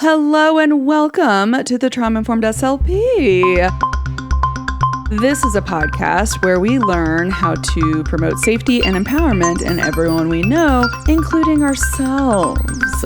Hello and welcome to the Trauma Informed SLP. This is a podcast where we learn how to promote safety and empowerment in everyone we know, including ourselves.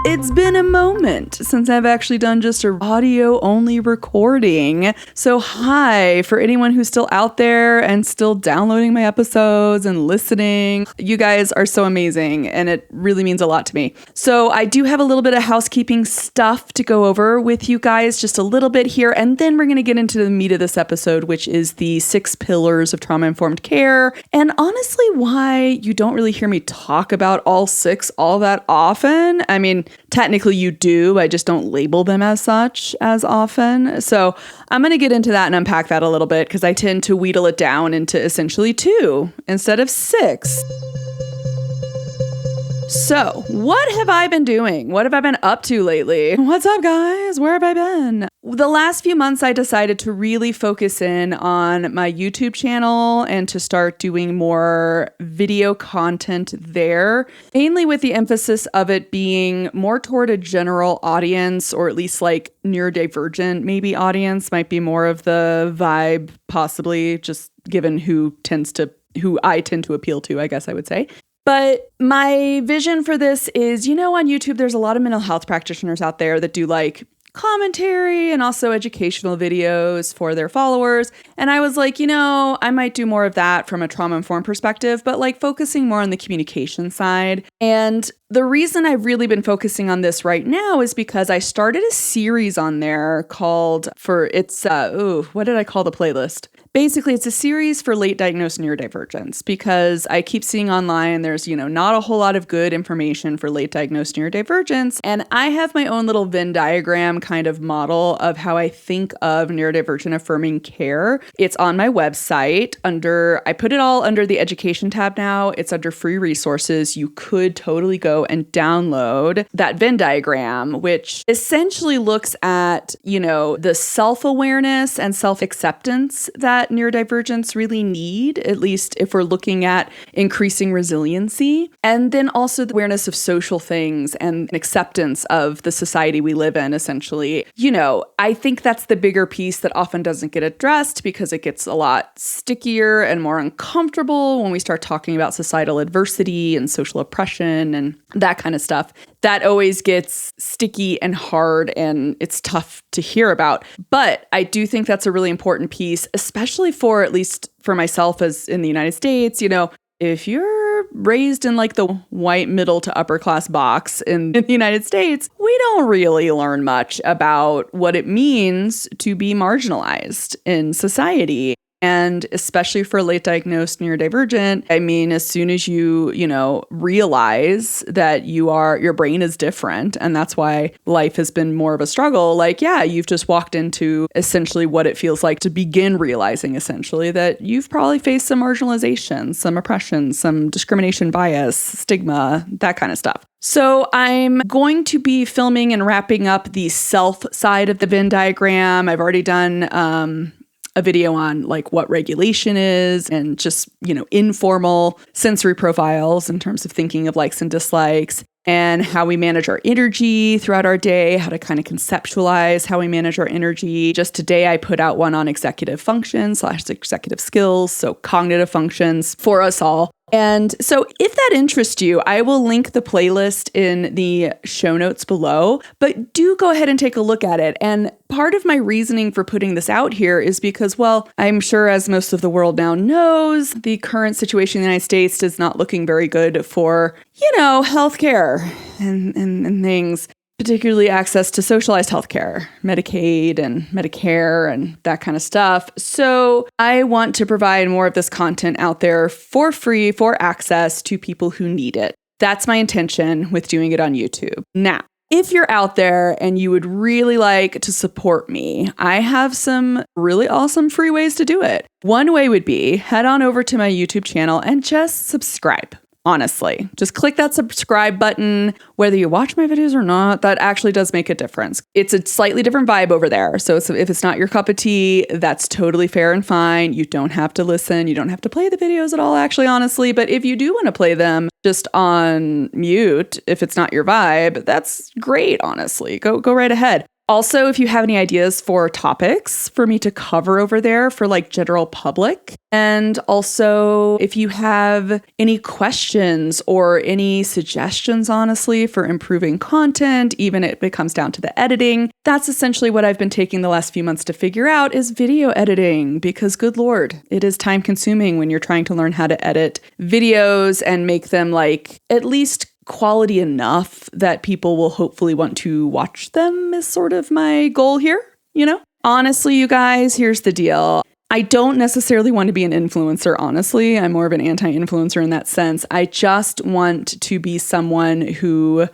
It's been a moment since I've actually done just an audio-only recording. So hi, for anyone who's still out there and still downloading my episodes and listening. You guys are so amazing, and it really means a lot to me. So I do have a little bit of housekeeping stuff to go over with you guys, just a little bit here, and then we're going to get into the meat of this episode, which is the 6 pillars of trauma-informed care, and honestly, why you don't really hear me talk about all 6 all that often. I mean, technically you do, I just don't label them as such as often. So I'm going to get into that and unpack that a little bit because I tend to wheedle it down into essentially 2 instead of 6. So, what have I been doing? What have I been up to lately? What's up, guys? Where have I been? The last few months, I decided to really focus in on my YouTube channel and to start doing more video content there, mainly with the emphasis of it being more toward a general audience, or at least like neurodivergent maybe audience might be more of the vibe, possibly, just given who I tend to appeal to, I guess I would say. But my vision for this is, on YouTube, there's a lot of mental health practitioners out there that do like commentary and also educational videos for their followers. And I was like, I might do more of that from a trauma-informed perspective, but like focusing more on the communication side. And the reason I've really been focusing on this right now is because I started a series on there called what did I call the playlist? Basically, it's a series for late diagnosed neurodivergence because I keep seeing online there's, not a whole lot of good information for late diagnosed neurodivergence. And I have my own little Venn diagram kind of model of how I think of neurodivergent affirming care. It's on my website I put it all under the education tab now. It's under free resources. You could totally go and download that Venn diagram, which essentially looks at, the self-awareness and self-acceptance that neurodivergents really need, at least if we're looking at increasing resiliency. And then also the awareness of social things and acceptance of the society we live in, essentially. I think that's the bigger piece that often doesn't get addressed because it gets a lot stickier and more uncomfortable when we start talking about societal adversity and social oppression and that kind of stuff. That always gets sticky and hard and it's tough to hear about. But I do think that's a really important piece, especially for, at least for myself as in the United States, if you're raised in like the white middle to upper class box in the United States, we don't really learn much about what it means to be marginalized in society. And especially for late diagnosed neurodivergent, I mean, as soon as you, realize that your brain is different, and that's why life has been more of a struggle, you've just walked into essentially what it feels like to begin realizing essentially that you've probably faced some marginalization, some oppression, some discrimination, bias, stigma, that kind of stuff. So I'm going to be filming and wrapping up the self side of the Venn diagram. I've already done, a video on like what regulation is and just, informal sensory profiles in terms of thinking of likes and dislikes and how we manage our energy throughout our day, how to kind of conceptualize how we manage our energy. Just today, I put out one on executive functions / executive skills, so cognitive functions for us all. And so if that interests you, I will link the playlist in the show notes below, but do go ahead and take a look at it. And part of my reasoning for putting this out here is because, well, I'm sure as most of the world now knows, the current situation in the United States is not looking very good for, healthcare and things. Particularly access to socialized healthcare, Medicaid and Medicare and that kind of stuff. So I want to provide more of this content out there for free, for access to people who need it. That's my intention with doing it on YouTube. Now, if you're out there and you would really like to support me, I have some really awesome free ways to do it. One way would be head on over to my YouTube channel and just subscribe. honestly. Just click that subscribe button. Whether you watch my videos or not, that actually does make a difference. It's a slightly different vibe over there. So if it's not your cup of tea, that's totally fair and fine. You don't have to listen. You don't have to play the videos at all, actually, honestly. But if you do want to play them just on mute, if it's not your vibe, that's great, honestly. Go right ahead. Also, if you have any ideas for topics for me to cover over there for like general public, and also if you have any questions or any suggestions, honestly, for improving content, even if it comes down to the editing, that's essentially what I've been taking the last few months to figure out is video editing, because good Lord, it is time consuming when you're trying to learn how to edit videos and make them like at least quality enough that people will hopefully want to watch them is sort of my goal here, you know? Honestly, you guys, here's the deal. I don't necessarily want to be an influencer, honestly. I'm more of an anti-influencer in that sense. I just want to be someone who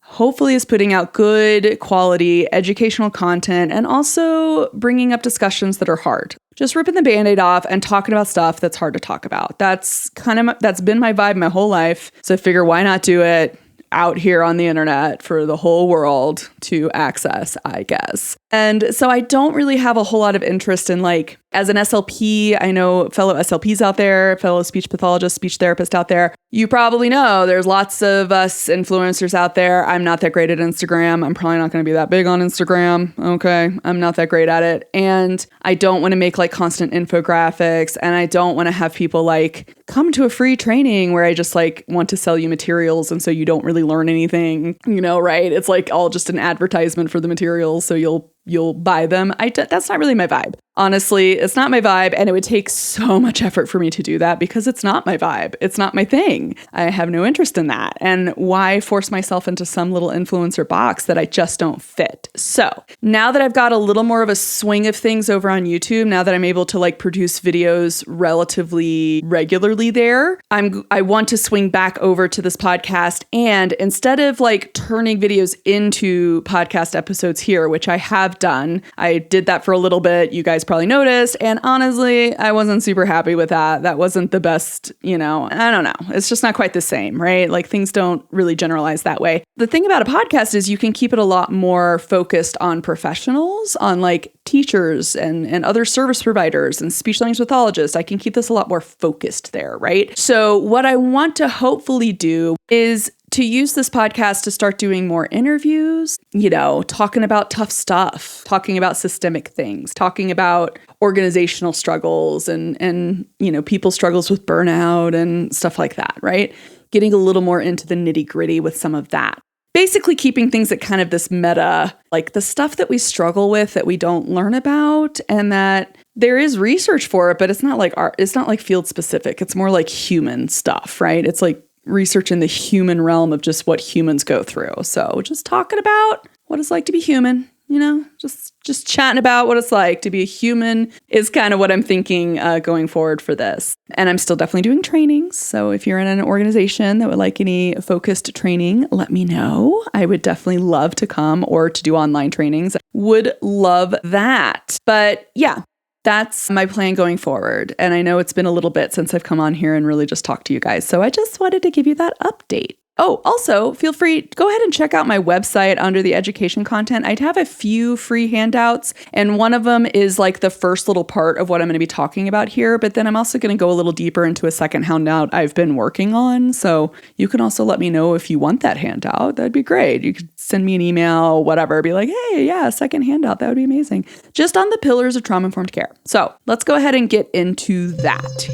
hopefully is putting out good quality educational content and also bringing up discussions that are hard. Just ripping the Band-Aid off and talking about stuff that's hard to talk about. That's been my vibe my whole life. So I figure why not do it out here on the internet for the whole world to access, I guess. And so I don't really have a whole lot of interest in like, as an SLP, I know fellow SLPs out there, fellow speech pathologists, speech therapists out there. You probably know there's lots of us influencers out there. I'm not that great at Instagram. I'm probably not going to be that big on Instagram. Okay. I'm not that great at it. And I don't want to make like constant infographics. And I don't want to have people like come to a free training where I just like want to sell you materials. And so you don't really learn anything, you know, right? It's like all just an advertisement for the materials. So you'll buy them. That's not really my vibe. Honestly, it's not my vibe, and it would take so much effort for me to do that because it's not my vibe. It's not my thing. I have no interest in that. And why force myself into some little influencer box that I just don't fit? So now that I've got a little more of a swing of things over on YouTube, now that I'm able to like produce videos relatively regularly there, I want to swing back over to this podcast. And instead of like turning videos into podcast episodes here, which I have done, I did that for a little bit. You guys probably noticed. And honestly, I wasn't super happy with that. That wasn't the best, you know, I don't know. It's just not quite the same, right? Like things don't really generalize that way. The thing about a podcast is you can keep it a lot more focused on professionals, on like teachers and other service providers and speech language pathologists. I can keep this a lot more focused there, right? So what I want to hopefully do is to use this podcast to start doing more interviews, you know, talking about tough stuff, talking about systemic things, talking about organizational struggles and you know, people's struggles with burnout and stuff like that, right? Getting a little more into the nitty-gritty with some of that. Basically keeping things at kind of this meta, like the stuff that we struggle with that we don't learn about, and that there is research for it, but it's not like field specific. It's more like human stuff, right? It's like research in the human realm of just what humans go through. So just talking about what it's like to be human, you know, just chatting about what it's like to be a human is kind of what I'm thinking going forward for this. And I'm still definitely doing trainings. So if you're in an organization that would like any focused training, let me know. I would definitely love to come or to do online trainings. Would love that. But yeah. That's my plan going forward. And I know it's been a little bit since I've come on here and really just talked to you guys. So I just wanted to give you that update. Oh, also, feel free to go ahead and check out my website under the education content. I'd have a few free handouts, and one of them is like the first little part of what I'm going to be talking about here. But then I'm also going to go a little deeper into a second handout I've been working on. So you can also let me know if you want that handout. That'd be great. You could send me an email, whatever, be like, hey, yeah, second handout. That would be amazing. Just on the pillars of trauma-informed care. So let's go ahead and get into that.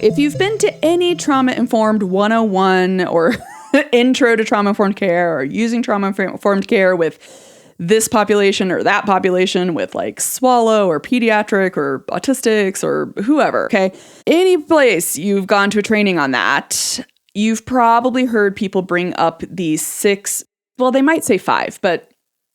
If you've been to any Trauma-Informed 101 or intro to trauma-informed care or using trauma-informed care with this population or that population with like swallow or pediatric or autistics or whoever, okay? Any place you've gone to a training on that, you've probably heard people bring up these 6, well, they might say 5, but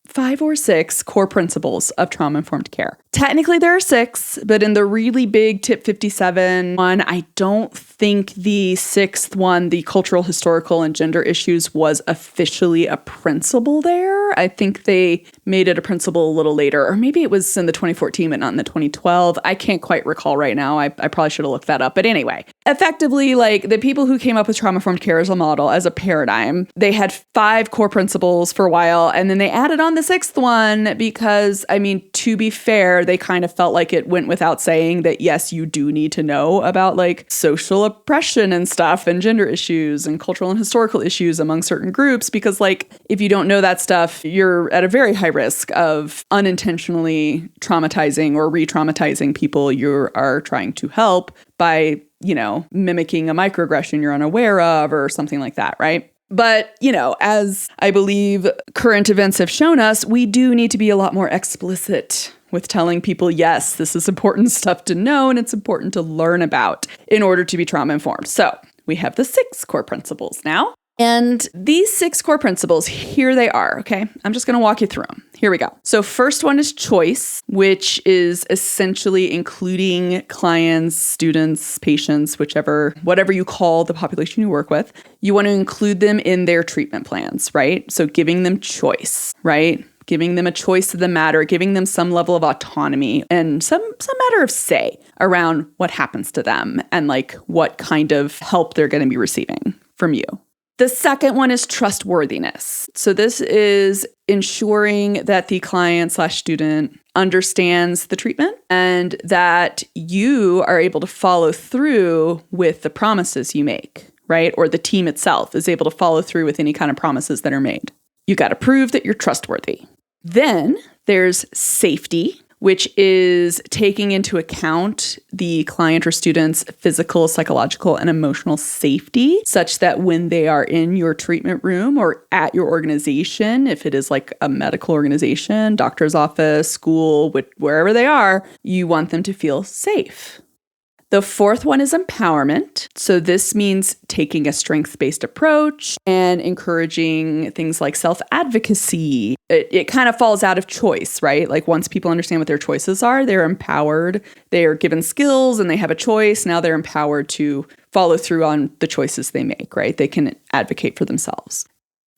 5 or 6 core principles of trauma-informed care. Technically, there are 6, but in the really big Tip 57 one, I don't think the 6th one, the cultural, historical, and gender issues, was officially a principle there. I think they made it a principle a little later, or maybe it was in the 2014, but not in the 2012. I can't quite recall right now. I probably should have looked that up. But anyway, effectively, like the people who came up with trauma-informed care as a model, as a paradigm, they had 5 core principles for a while, and then they added on the 6th one because, I mean, to be fair, they kind of felt like it went without saying that, yes, you do need to know about like social oppression and stuff and gender issues and cultural and historical issues among certain groups, because like if you don't know that stuff, you're at a very high risk of unintentionally traumatizing or re-traumatizing people you are trying to help by, you know, mimicking a microaggression you're unaware of or something like that, right? But, you know, as I believe current events have shown us, we do need to be a lot more explicit with telling people, yes, this is important stuff to know and it's important to learn about in order to be trauma informed. So we have the 6 core principles now. And these 6 core principles, here they are, okay? I'm just going to walk you through them. Here we go. So first one is choice, which is essentially including clients, students, patients, whatever you call the population you work with. You want to include them in their treatment plans, right? So giving them choice, right? Giving them a choice of the matter, giving them some level of autonomy and some matter of say around what happens to them and like what kind of help they're going to be receiving from you. The second one is trustworthiness. So this is ensuring that the client/student understands the treatment and that you are able to follow through with the promises you make, right? Or the team itself is able to follow through with any kind of promises that are made. You got to prove that you're trustworthy. Then there's safety, which is taking into account the client or student's physical, psychological, and emotional safety, such that when they are in your treatment room or at your organization, if it is like a medical organization, doctor's office, school, wherever they are, you want them to feel safe. The fourth one is empowerment. So this means taking a strengths-based approach and encouraging things like self-advocacy. It kind of falls out of choice, right? Like once people understand what their choices are, they're empowered. They are given skills and they have a choice. Now they're empowered to follow through on the choices they make, right? They can advocate for themselves.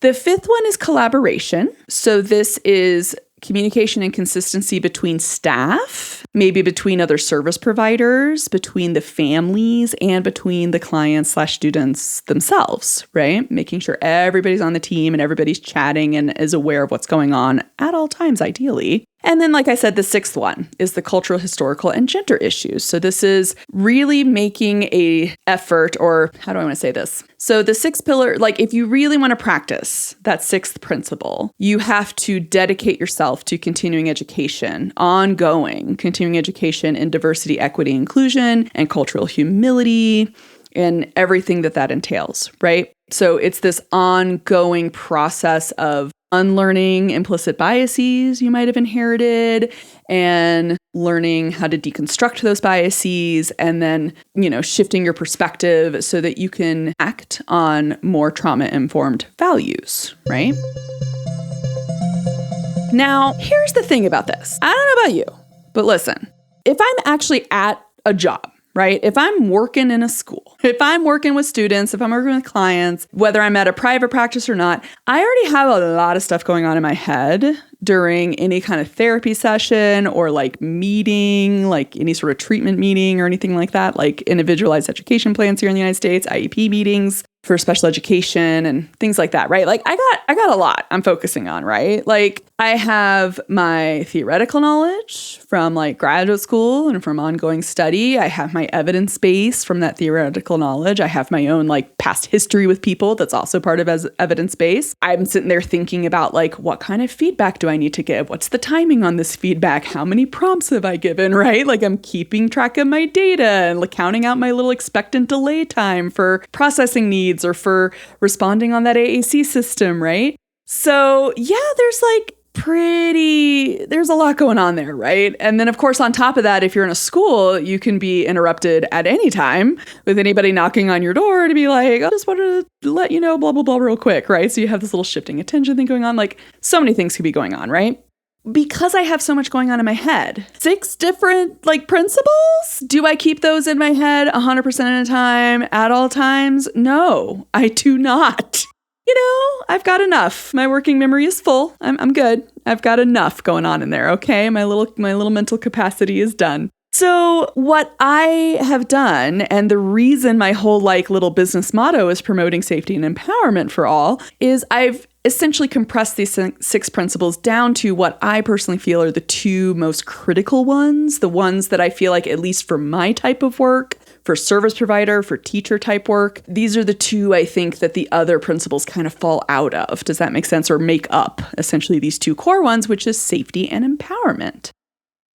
The fifth one is collaboration. So this is communication and consistency between staff, maybe between other service providers, between the families, and between the clients/students themselves, right? Making sure everybody's on the team and everybody's chatting and is aware of what's going on at all times, ideally. And then, like I said, the sixth one is the cultural, historical, and gender issues. So this is really making a effort, or how do I want to say this? So the sixth pillar, like if you really want to practice that sixth principle, you have to dedicate yourself to continuing education, ongoing continuing education in diversity, equity, inclusion, and cultural humility, and everything that entails, right? So it's this ongoing process of unlearning implicit biases you might have inherited and learning how to deconstruct those biases and then, shifting your perspective so that you can act on more trauma-informed values, right? Now, here's the thing about this. I don't know about you, but listen, if I'm actually at a job, right? If I'm working in a school, if I'm working with students, if I'm working with clients, whether I'm at a private practice or not, I already have a lot of stuff going on in my head during any kind of therapy session or like meeting, like any sort of treatment meeting or anything like that, like individualized education plans here in the United States, IEP meetings for special education and things like that, right? Like I got a lot I'm focusing on, right? Like I have my theoretical knowledge from like graduate school and from ongoing study. I have my evidence base from that theoretical knowledge. I have my own like past history with people that's also part of as evidence base. I'm sitting there thinking about like, what kind of feedback do I need to give? What's the timing on this feedback? How many prompts have I given, right? Like I'm keeping track of my data and like counting out my little expectant delay time for processing needs or for responding on that AAC system, right? So yeah, there's like there's a lot going on there, right? And then, of course, on top of that, if you're in a school, you can be interrupted at any time with anybody knocking on your door to be like, I just wanted to let you know, blah, blah, blah, real quick, right? So you have this little shifting attention thing going on. Like, so many things could be going on, right? Because I have so much going on in my head, 6 different principles. Do I keep those in my head 100% of the time at all times? No, I do not. I've got enough. My working memory is full. I'm good. I've got enough going on in there. Okay. My little mental capacity is done. So what I have done, and the reason my whole little business motto is promoting safety and empowerment for all, is I've essentially compressed these 6 principles down to what I personally feel are the 2 most critical ones, the ones that I feel like, at least for my type of work, for service provider, for teacher type work, these are the 2 I think that the other principles kind of fall out of. Does that make sense? Or make up essentially these 2 core ones, which is safety and empowerment.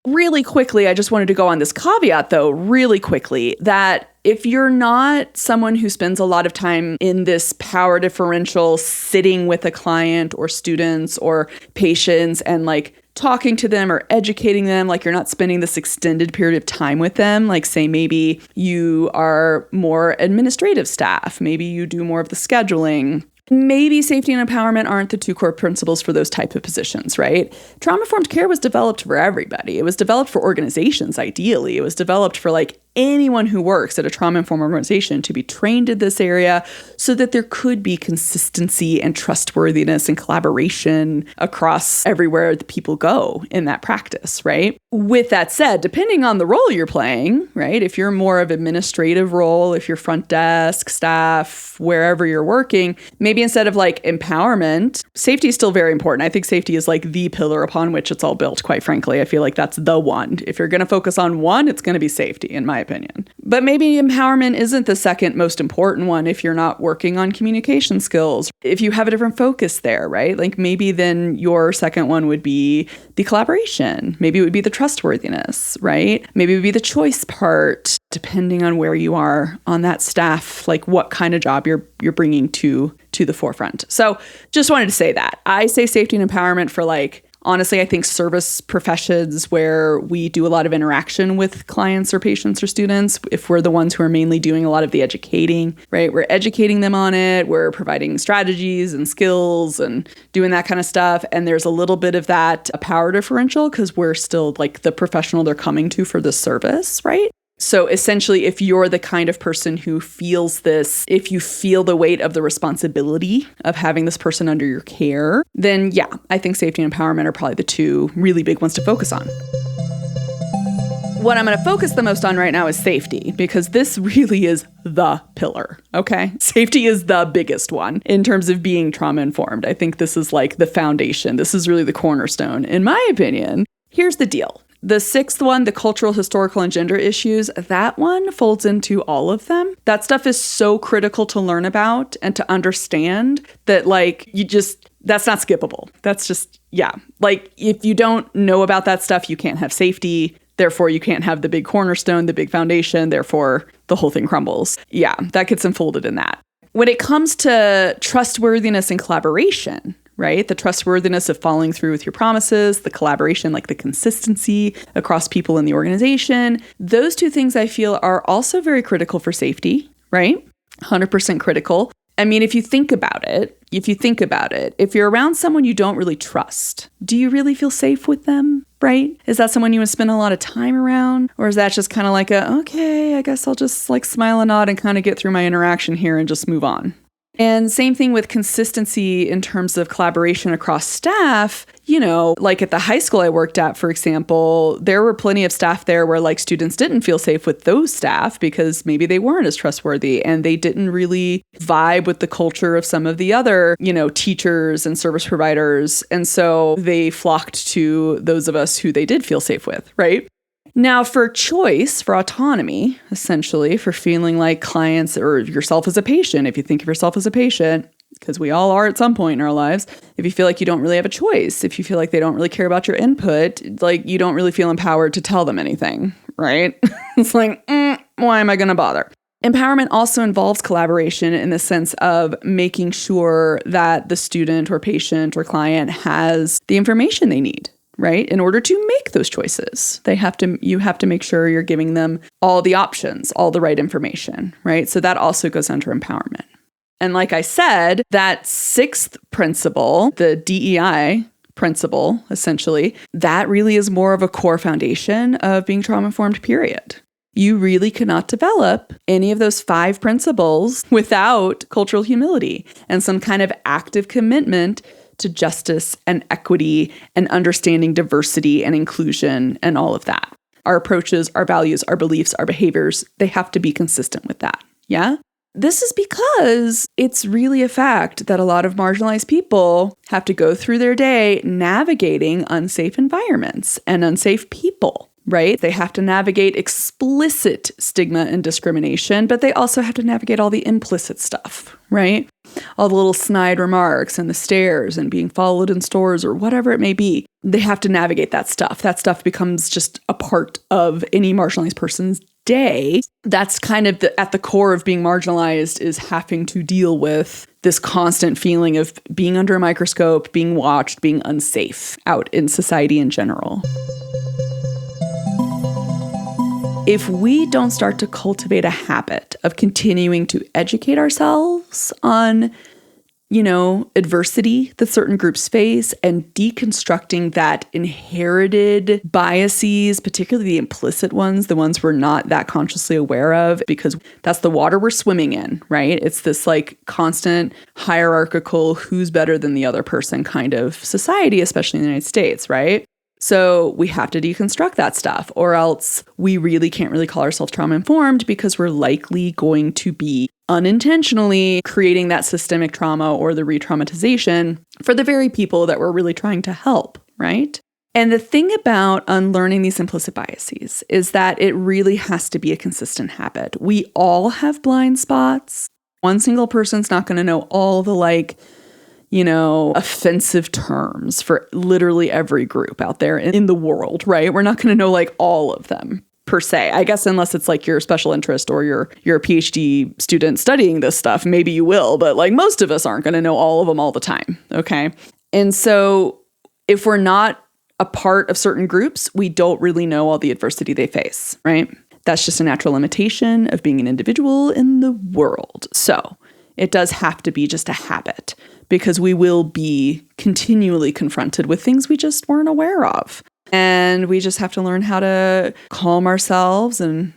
Really quickly, I just wanted to go on this caveat, though, really quickly, that if you're not someone who spends a lot of time in this power differential, sitting with a client or students or patients and talking to them or educating them, you're not spending this extended period of time with them, say maybe you are more administrative staff, maybe you do more of the scheduling. Maybe safety and empowerment aren't the 2 core principles for those type of positions, right? Trauma-informed care was developed for everybody. It was developed for organizations, ideally. It was developed for anyone who works at a trauma-informed organization to be trained in this area so that there could be consistency and trustworthiness and collaboration across everywhere the people go in that practice, right? With that said, depending on the role you're playing, right? If you're more of administrative role, if you're front desk, staff, wherever you're working, maybe instead of empowerment, safety is still very important. I think safety is the pillar upon which it's all built, quite frankly. I feel like that's the one. If you're going to focus on one, it's going to be safety, in my opinion. But maybe empowerment isn't the second most important one if you're not working on communication skills. If you have a different focus there, right? Maybe then your second one would be the collaboration. Maybe it would be the trustworthiness, right? Maybe it would be the choice part, depending on where you are on that staff, what kind of job you're bringing to the forefront. So just wanted to say that. I say safety and empowerment for honestly, I think service professions where we do a lot of interaction with clients or patients or students, if we're the ones who are mainly doing a lot of the educating, right? We're educating them on it. We're providing strategies and skills and doing that kind of stuff. And there's a little bit of that a power differential because we're still the professional they're coming to for the service, right? So essentially, if you're the kind of person who feels this, if you feel the weight of the responsibility of having this person under your care, then yeah, I think safety and empowerment are probably the 2 really big ones to focus on. What I'm going to focus the most on right now is safety, because this really is the pillar, okay? Safety is the biggest one in terms of being trauma-informed. I think this is the foundation. This is really the cornerstone, in my opinion. Here's the deal. The 6th one, the cultural, historical, and gender issues, that one folds into all of them. That stuff is so critical to learn about and to understand that that's not skippable. That's just, yeah. If you don't know about that stuff, you can't have safety. Therefore, you can't have the big cornerstone, the big foundation. Therefore, the whole thing crumbles. Yeah, that gets unfolded in that. When it comes to trustworthiness and collaboration, right? The trustworthiness of following through with your promises, the collaboration, the consistency across people in the organization. Those 2 things I feel are also very critical for safety, right? 100% critical. I mean, if you think about it, if you're around someone you don't really trust, do you really feel safe with them, right? Is that someone you would spend a lot of time around? Or is that just kind of okay, I guess I'll just smile and nod and kind of get through my interaction here and just move on? And same thing with consistency in terms of collaboration across staff. At the high school I worked at, for example, there were plenty of staff there where students didn't feel safe with those staff because maybe they weren't as trustworthy and they didn't really vibe with the culture of some of the other, teachers and service providers. And so they flocked to those of us who they did feel safe with, right? Now, for choice, for autonomy, essentially, for feeling like clients or yourself as a patient, if you think of yourself as a patient, because we all are at some point in our lives, if you feel like you don't really have a choice, if you feel like they don't really care about your input, you don't really feel empowered to tell them anything, right? It's why am I going to bother? Empowerment also involves collaboration in the sense of making sure that the student or patient or client has the information they need, right? In order to make those choices. You have to make sure you're giving them all the options, all the right information, right? So that also goes under empowerment. And like I said, that sixth principle, the DEI principle, essentially, that really is more of a core foundation of being trauma-informed, period. You really cannot develop any of those 5 principles without cultural humility and some kind of active commitment to justice and equity and understanding diversity and inclusion and all of that. Our approaches, our values, our beliefs, our behaviors, they have to be consistent with that. Yeah? This is because it's really a fact that a lot of marginalized people have to go through their day navigating unsafe environments and unsafe people. Right? They have to navigate explicit stigma and discrimination, but they also have to navigate all the implicit stuff, right? All the little snide remarks and the stares and being followed in stores or whatever it may be. They have to navigate that stuff. That stuff becomes just a part of any marginalized person's day. That's kind of at the core of being marginalized, is having to deal with this constant feeling of being under a microscope, being watched, being unsafe out in society in general. If we don't start to cultivate a habit of continuing to educate ourselves on, adversity that certain groups face and deconstructing that inherited biases, particularly the implicit ones, the ones we're not that consciously aware of, because that's the water we're swimming in, right? It's this like constant hierarchical, who's better than the other person kind of society, especially in the United States, right? So we have to deconstruct that stuff, or else we really can't really call ourselves trauma-informed, because we're likely going to be unintentionally creating that systemic trauma or the re-traumatization for the very people that we're really trying to help, right? And the thing about unlearning these implicit biases is that it really has to be a consistent habit. We all have blind spots. One single person's not going to know all the offensive terms for literally every group out there in the world, right? We're not going to know all of them per se. I guess unless it's your special interest or you're a PhD student studying this stuff, maybe you will, but most of us aren't going to know all of them all the time, okay? And so if we're not a part of certain groups, we don't really know all the adversity they face, right? That's just a natural limitation of being an individual in the world. So it does have to be just a habit, because we will be continually confronted with things we just weren't aware of. And we just have to learn how to calm ourselves and,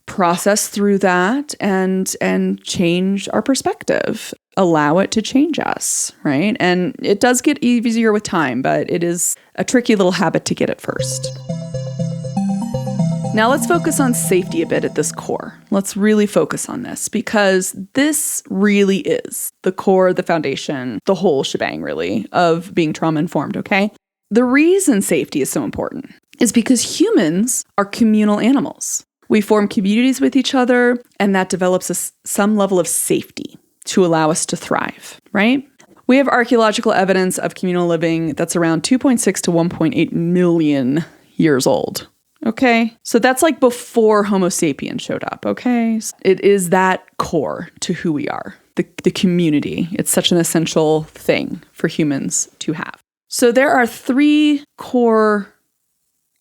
process through that and change our perspective, allow it to change us, right? And it does get easier with time, but it is a tricky little habit to get at first. Now let's focus on safety a bit at this core. Let's really focus on this, because this really is the core, the foundation, the whole shebang really of being trauma-informed, okay? The reason safety is so important is because humans are communal animals. We form communities with each other, and that develops some level of safety to allow us to thrive, right? We have archaeological evidence of communal living that's around 2.6 to 1.8 million years old. Okay, so that's before Homo sapiens showed up, okay? It is that core to who we are, the community. It's such an essential thing for humans to have. So there are 3 core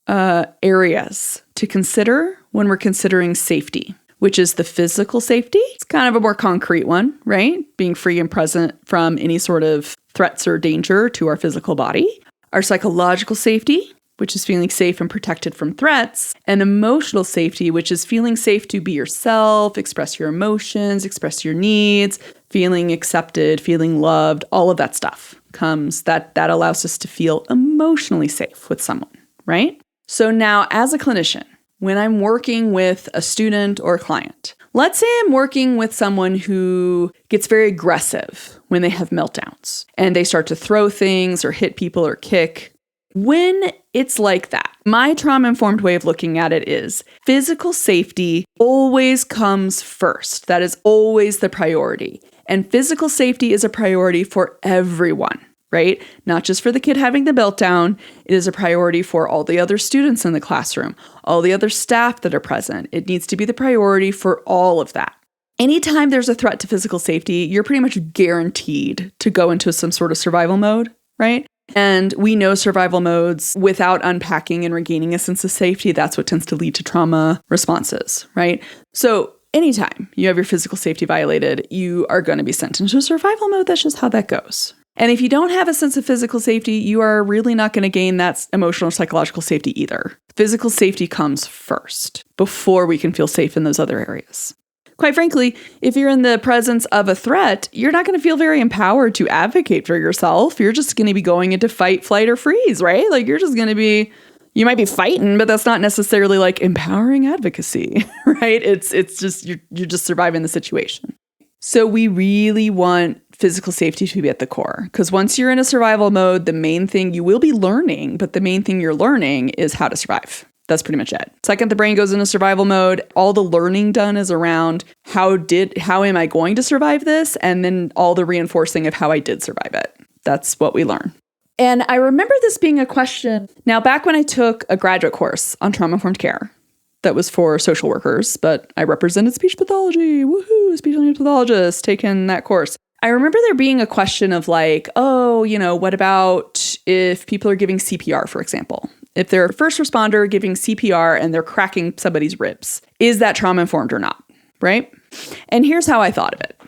areas to consider when we're considering safety, which is the physical safety. It's kind of a more concrete one, right? Being free and present from any sort of threats or danger to our physical body. Our psychological safety, which is feeling safe and protected from threats, and emotional safety, which is feeling safe to be yourself, express your emotions, express your needs, feeling accepted, feeling loved, all of that stuff comes, that allows us to feel emotionally safe with someone, right? So now, as a clinician, when I'm working with a student or a client, let's say I'm working with someone who gets very aggressive when they have meltdowns, and they start to throw things or hit people or kick. When it's like that, my trauma-informed way of looking at it is physical safety always comes first. That is always the priority. And physical safety is a priority for everyone. right? Not just for the kid having the meltdown. It is a priority for all the other students in the classroom, all the other staff that are present. It needs to be the priority for all of that. Anytime there's a threat to physical safety, you're pretty much guaranteed to go into some sort of survival mode, right? And we know survival modes, without unpacking and regaining a sense of safety, that's what tends to lead to trauma responses, right? So anytime you have your physical safety violated, you are going to be sent into survival mode. That's just how that goes. And if you don't have a sense of physical safety, you are really not going to gain that emotional or psychological safety either. Physical safety comes first before we can feel safe in those other areas. Quite frankly, if you're in the presence of a threat, you're not going to feel very empowered to advocate for yourself. You're just going to be going into fight, flight, or freeze, right? Like you're just going to be, you might be fighting, but that's not necessarily like empowering advocacy, right? It's just, you're just surviving the situation. So we really want physical safety to be at the core, because once you're in a survival mode, the main thing you will be learning, but the main thing you're learning is how to survive. That's pretty much it. Second, the brain goes into survival mode. All the learning done is around how am I going to survive this? And then all the reinforcing of how I did survive it. That's what we learn. And I remember this being a question. Now, back when I took a graduate course on trauma-informed care, that was for social workers, but I represented speech pathology. Woohoo, speech language pathologist, taking that course. I remember there being a question of like, oh, what about if people are giving CPR, for example? If they're a first responder giving CPR and they're cracking somebody's ribs, is that trauma-informed or not, right? And here's how I thought of it,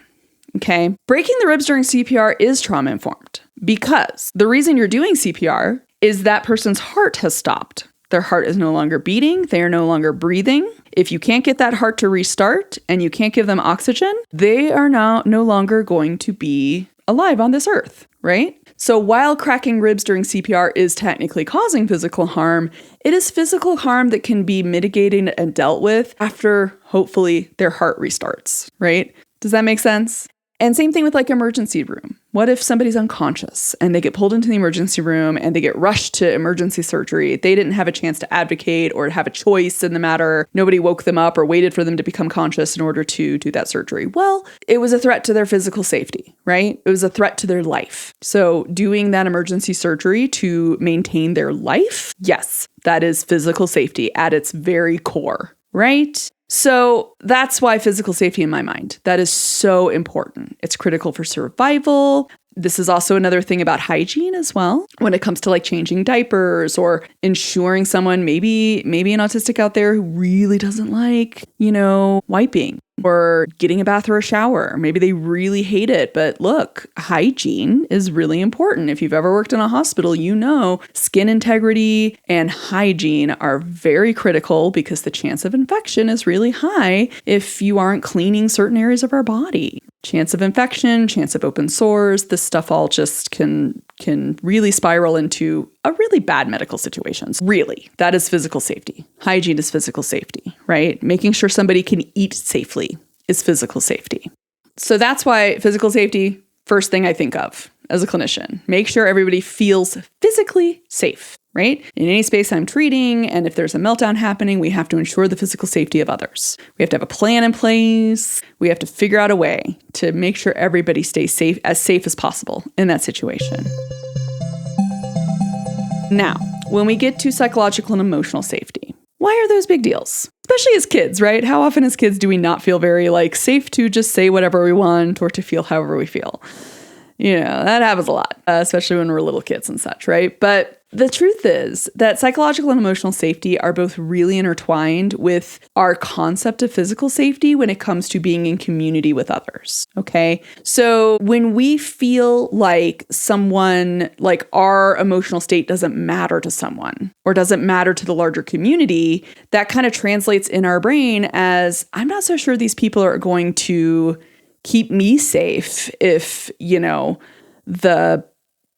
okay? Breaking the ribs during CPR is trauma-informed because the reason you're doing CPR is that person's heart has stopped. Their heart is no longer beating. They are no longer breathing. If you can't get that heart to restart and you can't give them oxygen, they are now no longer going to be alive on this earth, right? So while cracking ribs during CPR is technically causing physical harm, it is physical harm that can be mitigated and dealt with after, hopefully, their heart restarts, right? Does that make sense? And same thing with like emergency room. What if somebody's unconscious and they get pulled into the emergency room and they get rushed to emergency surgery? They didn't have a chance to advocate or have a choice in the matter. Nobody woke them up or waited for them to become conscious in order to do that surgery. Well, it was a threat to their physical safety, right? It was a threat to their life. So doing that emergency surgery to maintain their life, yes, that is physical safety at its very core, right? So that's why physical safety in my mind, that is so important. It's critical for survival. This is also another thing about hygiene as well. When it comes to like changing diapers or ensuring someone, maybe an autistic out there who really doesn't like, wiping or getting a bath or a shower. Maybe they really hate it. But look, hygiene is really important. If you've ever worked in a hospital, skin integrity and hygiene are very critical because the chance of infection is really high if you aren't cleaning certain areas of our body. Chance of infection, chance of open sores, this stuff all just can really spiral into a really bad medical situations. Really, that is physical safety. Hygiene is physical safety, right? Making sure somebody can eat safely is physical safety. So that's why physical safety, first thing I think of as a clinician. Make sure everybody feels physically safe, right? In any space I'm treating, and if there's a meltdown happening, we have to ensure the physical safety of others. We have to have a plan in place. We have to figure out a way to make sure everybody stays safe as possible in that situation. Now, when we get to psychological and emotional safety, why are those big deals? Especially as kids, right? How often as kids do we not feel very safe to just say whatever we want or to feel however we feel? That happens a lot, especially when we're little kids and such, right? But the truth is that psychological and emotional safety are both really intertwined with our concept of physical safety when it comes to being in community with others, okay? So when we feel like our emotional state doesn't matter to someone or doesn't matter to the larger community, that kind of translates in our brain as, I'm not so sure these people are going to keep me safe if, the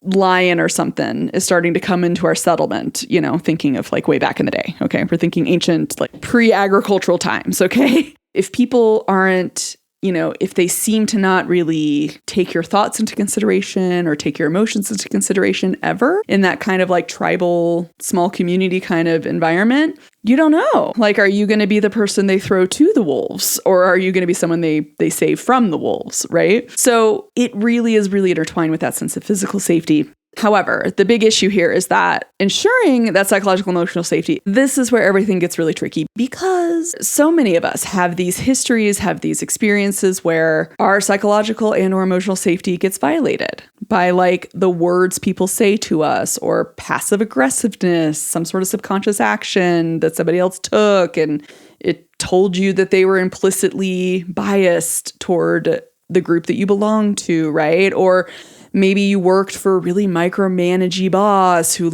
lion or something is starting to come into our settlement, thinking of way back in the day. Okay. We're thinking ancient, pre-agricultural times. Okay. If people aren't if they seem to not really take your thoughts into consideration or take your emotions into consideration ever in that kind of like tribal, small community kind of environment, you don't know. Like, are you going to be the person they throw to the wolves, or are you going to be someone they save from the wolves, right? So it really is really intertwined with that sense of physical safety. However, the big issue here is that ensuring that psychological emotional safety, this is where everything gets really tricky, because so many of us have these histories, have these experiences where our psychological and or emotional safety gets violated by like the words people say to us, or passive aggressiveness, some sort of subconscious action that somebody else took and it told you that they were implicitly biased toward the group that you belong to, right? Or maybe you worked for a really micromanagey boss who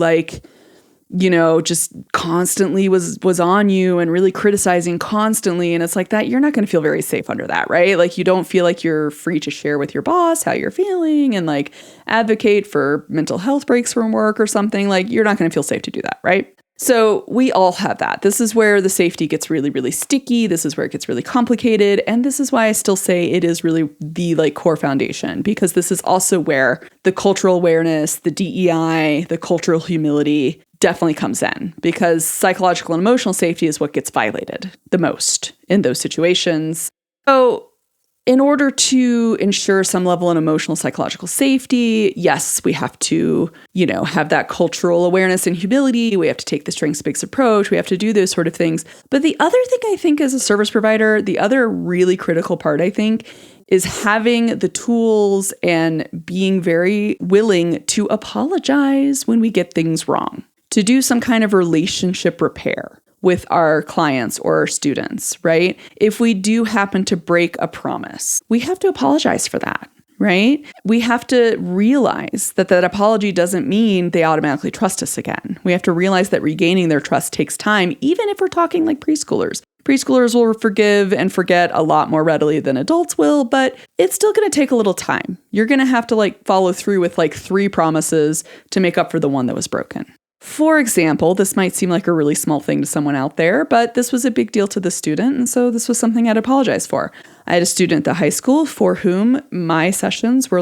just constantly was on you and really criticizing constantly. And it's like that, you're not going to feel very safe under that, right? Like you don't feel like you're free to share with your boss how you're feeling and like advocate for mental health breaks from work or something. Like you're not going to feel safe to do that, right? So we all have that. This is where the safety gets really, really sticky. This is where it gets really complicated. And this is why I still say it is really the like core foundation, because this is also where the cultural awareness, the DEI, the cultural humility definitely comes in, because psychological and emotional safety is what gets violated the most in those situations. So in order to ensure some level of emotional psychological safety, yes, we have to, have that cultural awareness and humility. We have to take the strengths-based approach. We have to do those sort of things. But the other thing I think as a service provider, the other really critical part, I think, is having the tools and being very willing to apologize when we get things wrong, to do some kind of relationship repair with our clients or our students, right? If we do happen to break a promise, we have to apologize for that, right? We have to realize that that apology doesn't mean they automatically trust us again. We have to realize that regaining their trust takes time, even if we're talking like preschoolers. Preschoolers will forgive and forget a lot more readily than adults will, but it's still going to take a little time. You're going to have to follow through with 3 promises to make up for the one that was broken. For example, this might seem like a really small thing to someone out there, but this was a big deal to the student, and so this was something I'd apologize for. I had a student at the high school for whom my sessions were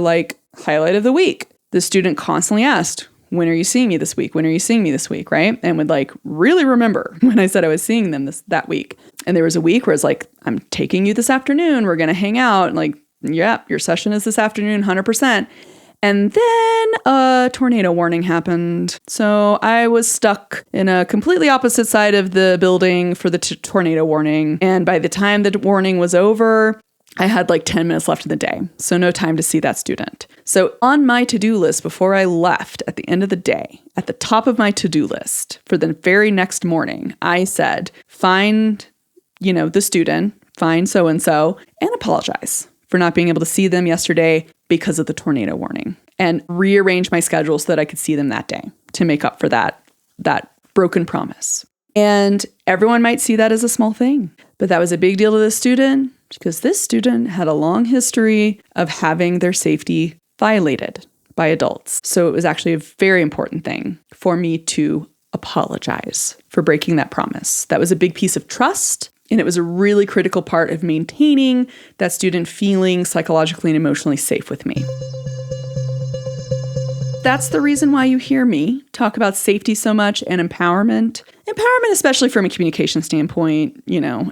highlight of the week. The student constantly asked, when are you seeing me this week? When are you seeing me this week, right? And would really remember when I said I was seeing them that week. And there was a week where it's I'm taking you this afternoon, we're going to hang out, yeah, your session is this afternoon, 100%. And then a tornado warning happened. So I was stuck in a completely opposite side of the building for the tornado warning. And by the time the warning was over, I had 10 minutes left in the day. So no time to see that student. So on my to-do list before I left at the end of the day, at the top of my to-do list for the very next morning, I said, find, the student, find so-and-so, and apologize for not being able to see them yesterday because of the tornado warning, and rearrange my schedule so that I could see them that day to make up for that broken promise. And everyone might see that as a small thing, but that was a big deal to this student, because this student had a long history of having their safety violated by adults. So it was actually a very important thing for me to apologize for breaking that promise. That was a big piece of trust. And it was a really critical part of maintaining that student feeling psychologically and emotionally safe with me. That's the reason why you hear me talk about safety so much, and empowerment. Empowerment, especially from a communication standpoint,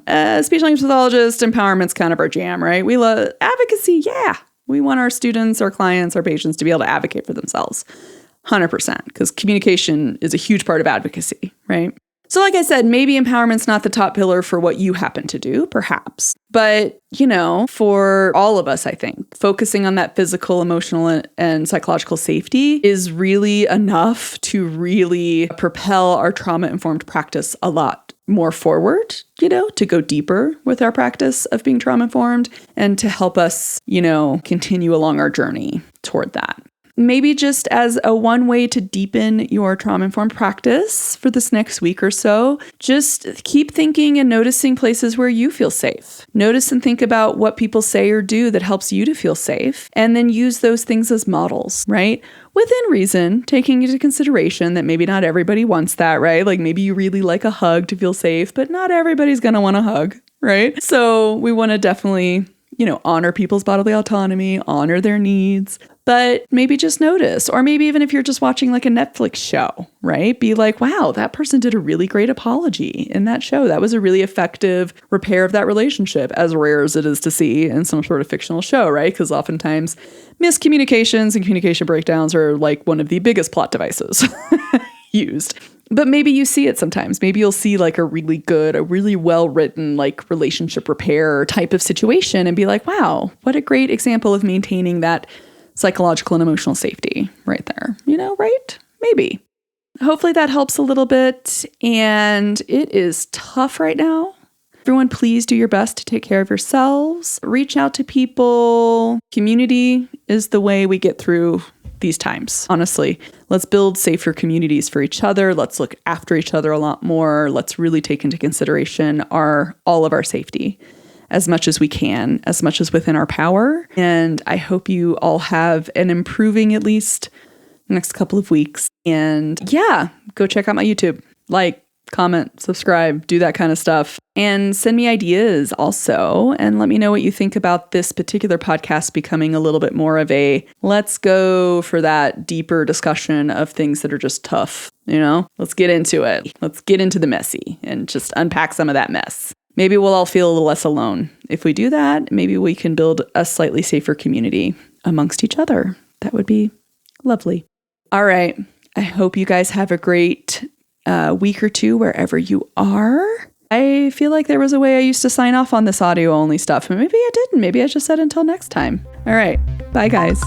as speech language pathologist, empowerment's kind of our jam, right? We love advocacy. Yeah. We want our students, our clients, our patients to be able to advocate for themselves 100%, because communication is a huge part of advocacy, right? So like I said, maybe empowerment's not the top pillar for what you happen to do, perhaps. But, for all of us, I think, focusing on that physical, emotional, and psychological safety is really enough to really propel our trauma-informed practice a lot more forward, to go deeper with our practice of being trauma-informed and to help us, continue along our journey toward that. Maybe just as a one way to deepen your trauma-informed practice for this next week or so, just keep thinking and noticing places where you feel safe. Notice and think about what people say or do that helps you to feel safe, and then use those things as models, right? Within reason, taking into consideration that maybe not everybody wants that, right? Maybe you really like a hug to feel safe, but not everybody's going to want a hug, right? So we want to definitely honor people's bodily autonomy, honor their needs, but maybe just notice, or maybe even if you're just watching like a Netflix show, right? Be like, wow, that person did a really great apology in that show. That was a really effective repair of that relationship, as rare as it is to see in some sort of fictional show, right? Because oftentimes miscommunications and communication breakdowns are like one of the biggest plot devices used. But maybe you see it sometimes. Maybe you'll see like a really good, a really well-written like relationship repair type of situation and be like, wow, what a great example of maintaining that psychological and emotional safety right there. Right? Maybe. Hopefully that helps a little bit. And it is tough right now. Everyone, please do your best to take care of yourselves. Reach out to people. Community is the way we get through these times. Honestly, let's build safer communities for each other. Let's look after each other a lot more. Let's really take into consideration all of our safety as much as we can, as much as within our power. And I hope you all have an improving, at least, next couple of weeks. And yeah, go check out my YouTube. Like, comment, subscribe, do that kind of stuff. And send me ideas also. And let me know what you think about this particular podcast becoming a little bit more of a, let's go for that deeper discussion of things that are just tough. Let's get into it. Let's get into the messy and just unpack some of that mess. Maybe we'll all feel a little less alone. If we do that, maybe we can build a slightly safer community amongst each other. That would be lovely. All right. I hope you guys have a great week or two wherever you are. I feel like there was a way I used to sign off on this audio only stuff, and maybe I didn't. Maybe I just said until next time. All right. Bye, guys.